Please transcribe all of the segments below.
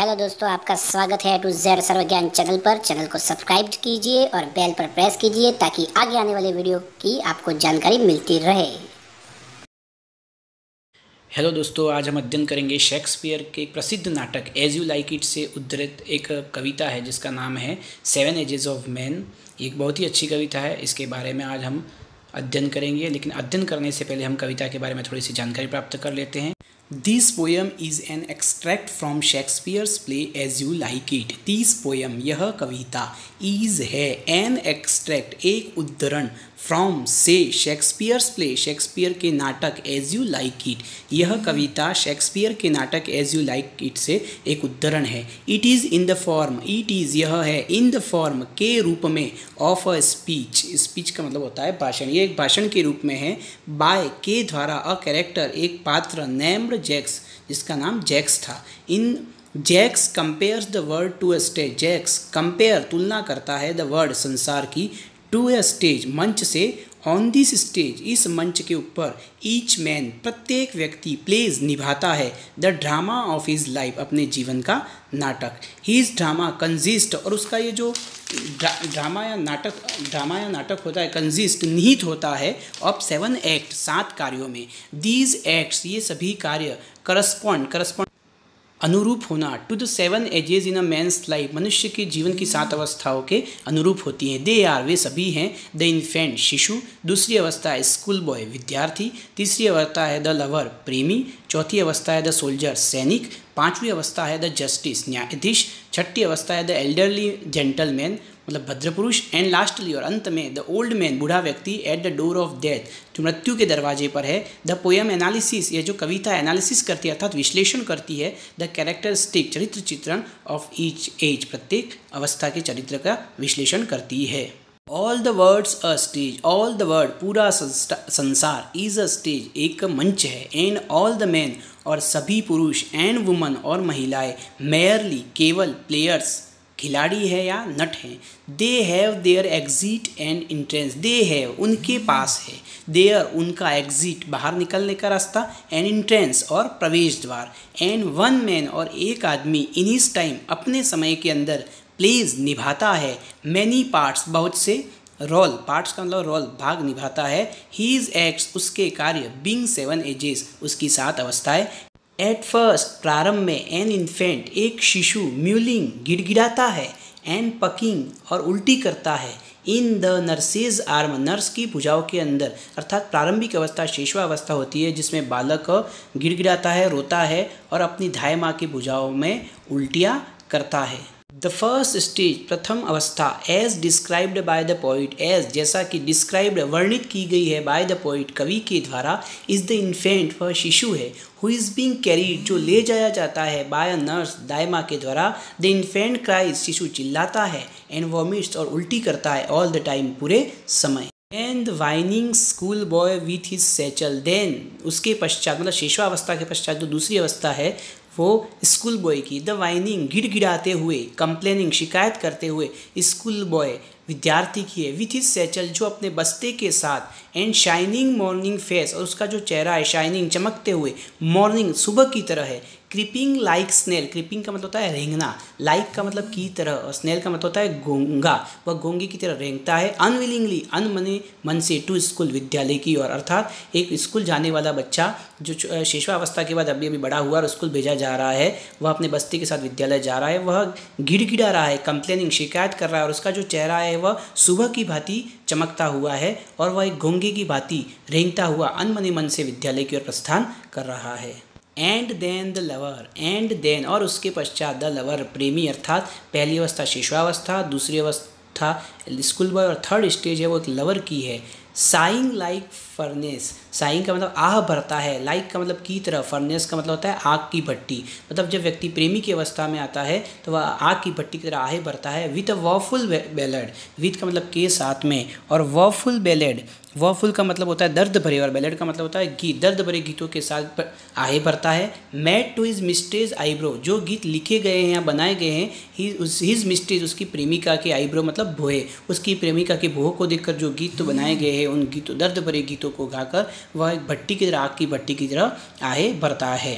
Hello दोस्तों, आपका स्वागत है टू जेड सर्वज्ञान चैनल पर। चैनल को सब्सक्राइब कीजिए और बेल पर प्रेस कीजिए ताकि आगे आने वाले वीडियो की आपको जानकारी मिलती रहे। हेलो दोस्तों, आज हम अध्ययन करेंगे शेक्सपियर के एक प्रसिद्ध नाटक एज यू लाइक इट से उद्धृत एक कविता है जिसका नाम है सेवन एजेस ऑफ मैन। एक बहुत ही अच्छी कविता है, इसके बारे में आज हम अध्ययन करेंगे। लेकिन अध्ययन करने से पहले हम कविता के बारे में थोड़ी सी जानकारी प्राप्त कर लेते हैं। This poem is an extract from Shakespeare's play as you like it. This poem, यह कविता, इज़ है, एन एक्सट्रैक्ट, एक उद्धरण, फ्रॉम से, शेक्सपियर्स प्ले, शेक्सपियर के नाटक, एज यू लाइक इट, यह कविता शेक्सपियर के नाटक एज यू लाइक इट से एक उद्धरण है। It is in the form, it is, यह है, इन द फॉर्म, के रूप में, ऑफ अ स्पीच, स्पीच का मतलब होता है भाषण, ये एक भाषण के रूप में है, बाय, के द्वारा, अ कैरेक्टर, एक पात्र, नेम्ड जैक्स, जिसका नाम जैक्स था। इन Jaques compares the world to a stage, Jaques compare, तुलना करता है, द वर्ल्ड, संसार की, टू अ स्टेज, मंच से, ऑन दिस स्टेज, इस मंच के ऊपर, ईच मैन, प्रत्येक व्यक्ति, प्लेज, निभाता है, the drama of his life, अपने जीवन का नाटक, हीज ड्रामा कंजिस्ट, और उसका ये जो ड्रामा या नाटक होता है, कंजिस्ट, निहित होता है, ऑफ 7 एक्ट, 7 कार्यों में। दीज एक्ट्स, ये सभी कार्य, करस्पॉन्ड अनुरूप होना, to the 7 ages in a man's life, मनुष्य के जीवन की 7 अवस्थाओं के अनुरूप होती हैं। दे आर, वे सभी हैं, द इन्फेंट, शिशु, दूसरी अवस्था है स्कूल बॉय, विद्यार्थी, तीसरी अवस्था है द लवर, प्रेमी, चौथी अवस्था है द सोल्जर, सैनिक, पांचवी अवस्था है द जस्टिस, न्यायाधीश, छठी अवस्था है द एल्डरली जेंटलमैन, मतलब भद्र पुरुष, एंड लास्टली, और अंत में, द ओल्ड मैन, बूढ़ा व्यक्ति, at the door of death, जो मृत्यु के दरवाजे पर है। द पोएम एनालिसिस, ये जो कविता एनालिसिस करती है अर्थात विश्लेषण करती है, द कैरेक्टरिस्टिक, चरित्र चित्रण, ऑफ ईच एज, प्रत्येक अवस्था के चरित्र का विश्लेषण करती है। All the words a stage, all the word, पूरा संसार, इज अ स्टेज, एक मंच है, एंड ऑल द मैन, और सभी पुरुष, एंड वुमन, और महिलाएं, मेयरली, केवल, प्लेयर्स, खिलाड़ी है या नट हैं, they have their exit and entrance, they have, उनके पास है, देयर, उनका, एग्जिट, बाहर निकलने का रास्ता, एंड इंट्रेंस, और प्रवेश द्वार, एंड वन मैन, और एक आदमी, इन हिज टाइम, अपने समय के अंदर, प्लेज, निभाता है, मैनी पार्ट्स, बहुत से रोल, पार्ट्स का मतलब रोल, भाग निभाता है, हीज एक्ट्स, उसके कार्य, बीइंग 7 एजेस, उसकी 7 अवस्थाएं। एट फर्स्ट, प्रारंभ में, एन इन्फेंट, एक शिशु, म्यूलिंग, गिड़गिड़ाता है, एन पकिंग, और उल्टी करता है, in the nurses arm, nurse की भुजाओं के अंदर, अर्थात प्रारंभिक अवस्था शेषवावस्था होती है जिसमें बालक गिड़गिड़ाता है, रोता है, और अपनी धाय माँ की भुजाओं में उल्टियाँ करता है। द फर्स्ट स्टेज, प्रथम अवस्था, as described by the poet, as, जैसा कि डिस्क्राइब्ड, वर्णित की गई है, बाय द पोइट, कवि के द्वारा, इज द इन्फेंट, वह शिशु है, हु इज़ बीइंग कैरीड, जो ले जाया जाता है, बाय अ नर्स, दाई माँ के द्वारा, द इन्फेंट क्राइज, शिशु चिल्लाता है, एंड वॉमिट्स, और उल्टी करता है, ऑल द टाइम, पूरे समय। And the whining school boy with his satchel, then, उसके पश्चात, मतलब शेषवावस्था के पश्चात जो दूसरी अवस्था है वो स्कूल बॉय की, द वाइनिंग, गिड़गिड़ाते हुए, कंप्लेनिंग, शिकायत करते हुए, स्कूल बॉय, विद्यार्थी की है, विथ हिज सैचल, जो अपने बस्ते के साथ, एंड शाइनिंग मॉर्निंग फेस, और उसका जो चेहरा है शाइनिंग, चमकते हुए, मॉर्निंग, सुबह की तरह है, क्रीपिंग लाइक स्नेल, क्रीपिंग का मतलब होता है रेंगना, लाइक का मतलब की तरह, और स्नेल का मतलब होता है गोंगा, वह गोंगे की तरह रेंगता है, अनविलिंगली, अनमने मन से, टू स्कूल, विद्यालय की ओर, अर्थात एक स्कूल जाने वाला बच्चा जो शेषवावस्था के बाद अभी बड़ा हुआ और स्कूल भेजा जा रहा है, वह अपने बस्ती के साथ विद्यालय जा रहा है, वह गिड़गिड़ा रहा है, कंप्लेनिंग, शिकायत कर रहा है, और उसका जो चेहरा है वह सुबह की भांति चमकता हुआ है, और वह एक गोंगे की भांति रेंगता हुआ अनमने मन से विद्यालय की ओर प्रस्थान कर रहा है। And then the lover, and then, और उसके पश्चात, द लवर, प्रेमी, अर्थात पहली अवस्था शेषवावस्था, दूसरी अवस्था स्कूल बॉय, और थर्ड स्टेज है वो एक लवर की है। साइंग लाइक फर्नेस, साइंग का मतलब आह भरता है, लाइक का मतलब की तरह, फर्नेस का मतलब होता है आग की भट्टी, मतलब जब व्यक्ति प्रेमी की अवस्था में आता है तो वह आग की भट्टी की तरह आहें भरता है। विथ अ वॉफुल बैलेड, विथ का मतलब के साथ में, और वॉफुल बैलेड, वॉफुल का मतलब होता है दर्द भरे, और बैलेड का मतलब होता है गीत, दर्द भरे गीतों के साथ आहें भरता है। मैट टू हिज मिस्टेज आईब्रो, जो गीत लिखे गए हैं या बनाए गए हैं, हिज मिस्टेज, उसकी प्रेमिका के आईब्रो मतलब भोए, उसकी प्रेमिका के भोह को देखकर जो गीत तो बनाए गए हैं, उन गीतों, दर्द भरे गीतों को गाकर वह एक भट्टी की तरह, आग की भट्टी की तरह आहें भरता है।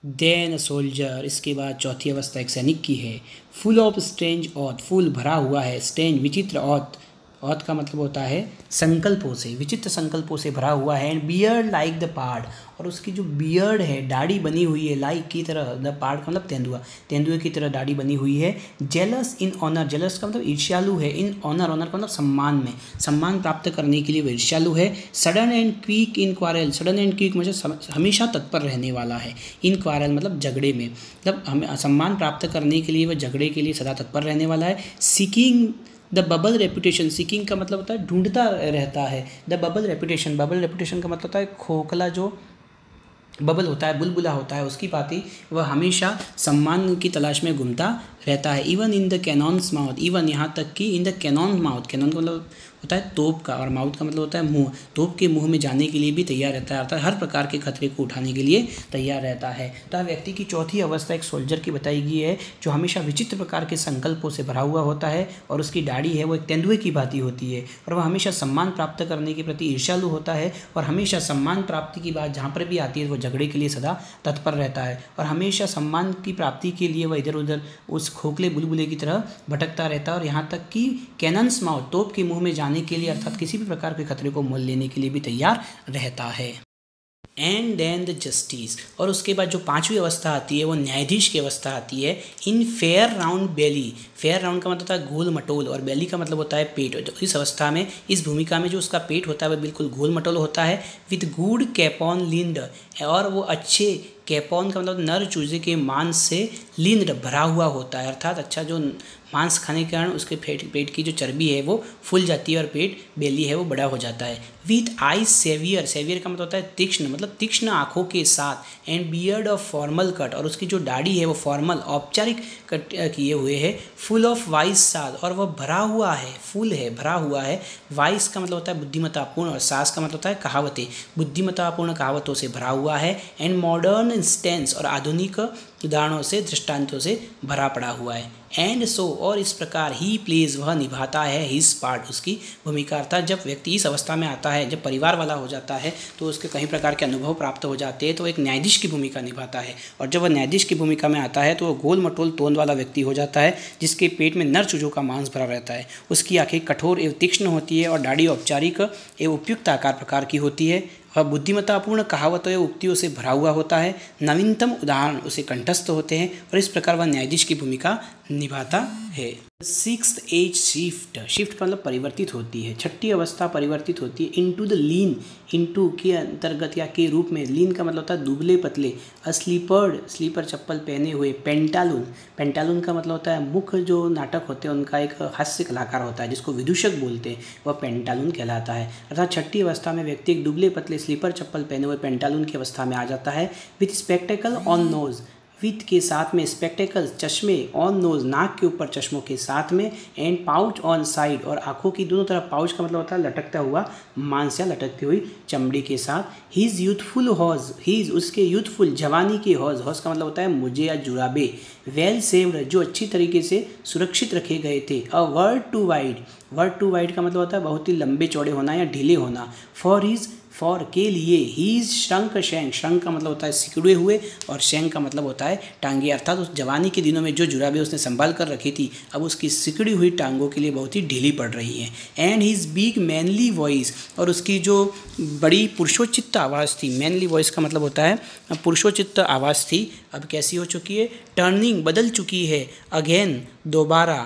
देन सोल्जर, इसके बाद चौथी अवस्था एक सैनिक की है। Full of strange auth, full भरा हुआ है, स्ट्रेंज विचित्र, ऑथ ऑथ का मतलब होता है संकल्पों से, विचित्र संकल्पों से भरा हुआ है। एंड बियर्ड लाइक द पार्ड, और उसकी जो बियर्ड है, दाढ़ी बनी हुई है, लाइक की तरह, द पार्ड का मतलब तेंदुआ, तेंदुए की तरह दाढ़ी बनी हुई है। जेलस इन ऑनर, जेलस का मतलब ईर्ष्यालु है, इन ऑनर, ऑनर का मतलब सम्मान में, सम्मान प्राप्त करने के लिए वो ईर्ष्यालु है। Sudden and quick in quarrel, sudden and quick मतलब हमेशा तत्पर रहने वाला है। इन क्वारल मतलब झगड़े में, मतलब हमें सम्मान प्राप्त करने के लिए वह झगड़े के लिए सदा तत्पर रहने वाला है। Seeking the bubble reputation, seeking का मतलब होता है ढूंढता रहता है। The bubble reputation, bubble reputation का मतलब होता है खोखला जो बबल होता है, बुलबुला होता है, उसकी भांति वह हमेशा सम्मान की तलाश में घूमता रहता है। Even in the cannon's mouth, even यहाँ तक कि in the cannon mouth, cannon का मतलब होता है तोप का, और माउथ का मतलब होता है मुंह, तोप के मुंह में जाने के लिए भी तैयार रहता है, अर्थात हर प्रकार के खतरे को उठाने के लिए तैयार रहता है। तो व्यक्ति की चौथी अवस्था एक सोल्जर की बताई गई है, जो हमेशा विचित्र प्रकार के संकल्पों से भरा हुआ होता है, और उसकी दाढ़ी है वो एक तेंदुए की भांति होती है, और वह हमेशा सम्मान प्राप्त करने के प्रति ईर्ष्यालु होता है, और हमेशा सम्मान प्राप्ति की बात जहाँ पर भी आती है वो झगड़े के लिए सदा तत्पर रहता है, और हमेशा सम्मान की प्राप्ति के लिए वह इधर उधर उस खोखले बुलबुले की तरह भटकता रहता है। और यहाँ तक कि कैनन्स माउथ, तोप के मुंह में जाने के लिए, अर्थात किसी भी प्रकार के खतरे को मोल लेने के लिए भी तैयार रहता है। एंड देन द जस्टिस, और उसके बाद जो पांचवी अवस्था आती है वो न्यायाधीश की अवस्था आती है। इन फेयर राउंड बेली, फेयर राउंड का मतलब होता है गोल मटोल, और बेली का मतलब होता है पेट। तो इस अवस्था में, इस भूमिका में जो उसका पेट होता है वह बिल्कुल गोल मटोल होता है। विद गुड कैपॉन लिंड, और वो अच्छे, कैपॉन का मतलब नर चूजे के मांस से लिंड भरा हुआ होता है, अर्थात अच्छा जो मांस खाने के कारण उसके पेट की जो चर्बी है वो फूल जाती है, और पेट बेली है वो बड़ा हो जाता है। विथ आईज सेवियर, सेवियर का मतलब होता है तीक्ष्ण, मतलब तीक्ष्ण आँखों के साथ। And beard of formal cut, और उसकी जो दाढ़ी है वो फॉर्मल औपचारिक कट किए हुए है। फुल ऑफ वाइस साज, और वह भरा हुआ है, फुल है, भरा हुआ है। वाइस का मतलब होता है बुद्धिमत्तापूर्ण, और साज का मतलब होता है कहावतें, बुद्धिमत्तापूर्ण कहावतों से भरा हुआ है। एंड मॉडर्न इंस्टेंस, और आधुनिक उदाहरणों से, दृष्टांतों से भरा पड़ा हुआ है। एंड सो, और इस प्रकार ही प्लेज, वह निभाता है हिज पार्ट, उसकी भूमिका। अर्थात जब व्यक्ति इस अवस्था में आता है, जब परिवार वाला हो जाता है, तो उसके कई प्रकार के अनुभव प्राप्त हो जाते हैं, तो एक न्यायाधीश की भूमिका निभाता है। और जब वह न्यायाधीश की भूमिका में आता है तो वह गोल मटोल तोंद वाला व्यक्ति हो जाता है, जिसके पेट में नर चूजों का मांस भरा रहता है। उसकी आंखें कठोर एवं तीक्ष्ण होती है, और दाढ़ी औपचारिक एवं उपयुक्त आकार प्रकार की होती है। वह बुद्धिमत्तापूर्ण कहावतों या उक्तियों से भरा हुआ होता है। नवीनतम उदाहरण उसे कंठस्थ होते हैं, और इस प्रकार वह न्यायाधीश की भूमिका निभाता है। सिक्स्थ एज शिफ्ट, शिफ्ट का मतलब परिवर्तित होती है, छठी अवस्था परिवर्तित होती है। इनटू द लीन, इनटू के अंतर्गत या के रूप में। लीन का मतलब होता है दुबले पतले। स्लीपर्ड, स्लीपर चप्पल पहने हुए। पेंटालून, पेंटालून का मतलब होता है मुख्य जो नाटक होते हैं उनका एक हास्य कलाकार होता है, जिसको विदूषक बोलते हैं, वह पेंटालून कहलाता है। अर्थात छठी अवस्था में व्यक्ति एक दुबले पतले स्लीपर चप्पल पहने हुए पेंटालून की अवस्था में आ जाता है। With spectacle on nose, with के साथ में, स्पेक्टेकल्स चश्मे, ऑन नोज नाक के ऊपर चश्मों के साथ में। एंड पाउच ऑन साइड, और आंखों की दोनों तरफ, पाउच का मतलब होता है लटकता हुआ मांस या लटकती हुई चमड़ी के साथ। हीज यूथफुल हॉज, हीज उसके यूथफुल जवानी के हॉज, हॉज का मतलब होता है मुझे या जुराबे। वेल सेव्ड, जो अच्छी तरीके से सुरक्षित रखे गए थे। A world too wide, world too wide का मतलब होता है बहुत ही लंबे चौड़े होना या ढीले होना। फॉर हिज, फॉर के लिए। हीज श्रंक शैंक, श्रंक का मतलब होता है सिकुड़े हुए, और शैंक का मतलब होता है टांगे, अर्थात उस जवानी के दिनों में जो जुराबे उसने संभाल कर रखी थी, अब उसकी सिकुड़ी हुई टांगों के लिए बहुत ही ढीली पड़ रही है। And his big manly voice, और उसकी जो बड़ी पुरुषोचित आवाज़ थी, मैनली वॉइस का मतलब होता है पुरुषोचित आवाज़ थी, अब कैसी हो चुकी है, टर्निंग बदल चुकी है, अगेन दोबारा,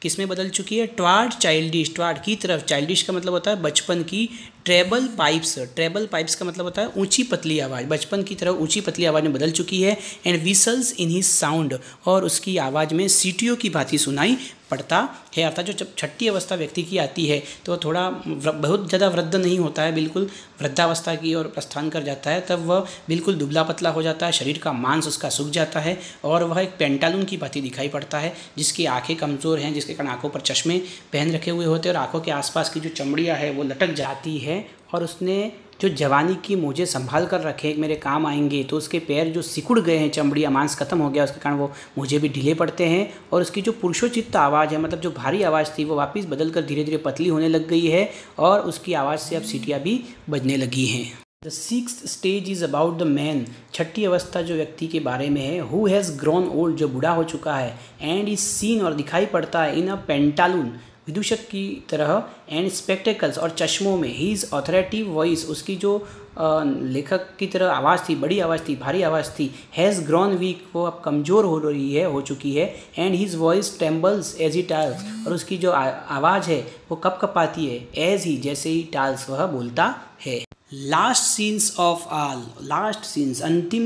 किस में बदल चुकी है, ट्वार्ड चाइल्डिश, ट्वार्ड की तरफ, चाइल्डिश का मतलब होता है बचपन की। ट्रेबल पाइप्स, ट्रेबल पाइप्स का मतलब होता है ऊंची पतली आवाज़, बचपन की तरह ऊंची पतली आवाज़ में बदल चुकी है। And whistles in his sound, और उसकी आवाज़ में सीटियों की भांति सुनाई पड़ता है। अर्थात जो जब छठी अवस्था व्यक्ति की आती है तो थोड़ा बहुत ज़्यादा वृद्ध नहीं होता है, बिल्कुल वृद्धावस्था की ओर प्रस्थान कर जाता है, तब वह बिल्कुल दुबला पतला हो जाता है, शरीर का मांस उसका सूख जाता है, और वह एक पेंटालून की भांति दिखाई पड़ता है, जिसकी आंखें कमज़ोर हैं, जिसके कारण आंखों पर चश्मे पहन रखे हुए होते हैं, और आंखों के आसपास की जो चमड़ियाँ है वो लटक जाती है। और उसने जो जवानी की मुझे संभाल कर रखे, मेरे काम आएंगे, तो उसके पैर जो सिकुड़ गए हैं, चमड़ियाँ, मांस खत्म हो गया, उसके कारण वो मुझे भी ढीले पड़ते हैं। और उसकी जो पुरुषोचित आवाज़ है, मतलब जो भारी आवाज़ थी, वो वापस बदल कर धीरे धीरे पतली होने लग गई है, और उसकी आवाज़ से अब सीटियाँ भी बजने लगी हैं। The sixth stage is about the man, छठी अवस्था जो व्यक्ति के बारे में है, हु हैज़ ग्रोन ओल्ड, जो बूढ़ा हो चुका है, एंड इज सीन और दिखाई पड़ता है, इन अ पेंटालून, विदूषक की तरह, एंड स्पेक्टेकल्स और चश्मों में, ही इज़ ऑथोरेटिव वॉइस, उसकी जो लेखक की तरह आवाज़ थी, बड़ी आवाज़ थी, भारी आवाज़ थी, हैज़ ग्रॉन वीक, वो अब कमज़ोर हो रही है, हो चुकी है, and his voice trembles as he talks, और उसकी जो आवाज़ है वो कप कपाती है, एज ही, जैसे ही टाल्स वह बोलता है। Last scenes of all, last scenes अंतिम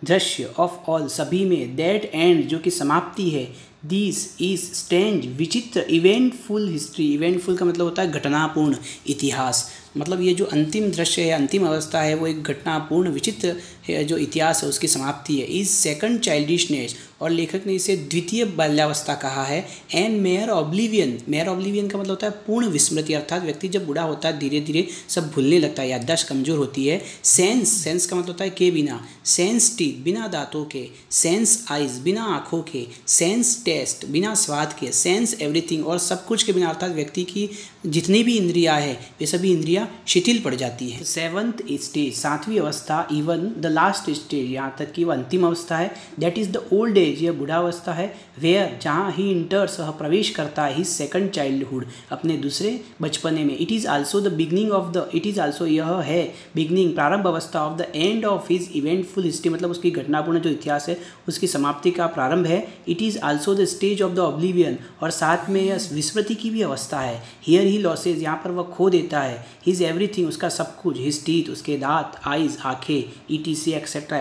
दृश्य ऑफ ऑल सभी में, दैट एंड जो कि समाप्ति है, दिस इज स्ट्रेंज विचित्र, इवेंटफुल हिस्ट्री, इवेंटफुल का मतलब होता है घटनापूर्ण इतिहास, मतलब ये जो अंतिम दृश्य है, अंतिम अवस्था है, वो एक घटनापूर्ण विचित्र है, जो इतिहास है उसकी समाप्ति है। इज सेकंड चाइल्डिशनेस, और लेखक ने इसे द्वितीय बाल्यावस्था कहा है। And mayor oblivion, mayor oblivion का मतलब होता है पूर्ण विस्मृति, अर्थात व्यक्ति जब बूढ़ा होता है धीरे धीरे सब भूलने लगता है, याददाश्त कमजोर होती है। सेंस, सेंस का मतलब होता है के बिना, सेंस टीथ, बिना दांतों के, सेंस आइज, बिना आँखों के, सेंस टेस्ट, बिना स्वाद के, सेंस एवरीथिंग, और सब कुछ के बिना, अर्थात व्यक्ति की जितनी भी इंद्रियाँ है वे सभी इंद्रियाँ शिथिल पड़ जाती है। सेवंथ स्टेज, सातवीं अवस्था, इवन द लास्ट स्टेज, यहाँ तक कि वह अंतिम अवस्था है, that is the old age, यह बुढ़ावस्था है, वेयर, जहाँ ही इंटर्स, वह प्रवेश करता है, हिज सेकंड चाइल्डहुड, अपने दूसरे बचपने में। It is also the beginning of the, it is also, यह है बिगनिंग, प्रारंभ अवस्था, of the end of his eventful history, मतलब उसकी घटनापूर्ण जो इतिहास है उसकी समाप्ति का प्रारंभ है। It is also the stage of the oblivion, और साथ में यह विस्मृति की भी अवस्था है। हियर ही लॉसेज, यहाँ पर वह खो देता है, हिज एवरीथिंग, उसका सब कुछ, हिज टीथ, उसके दांत, आइज, आँखें, ETC एक्सेट्रा।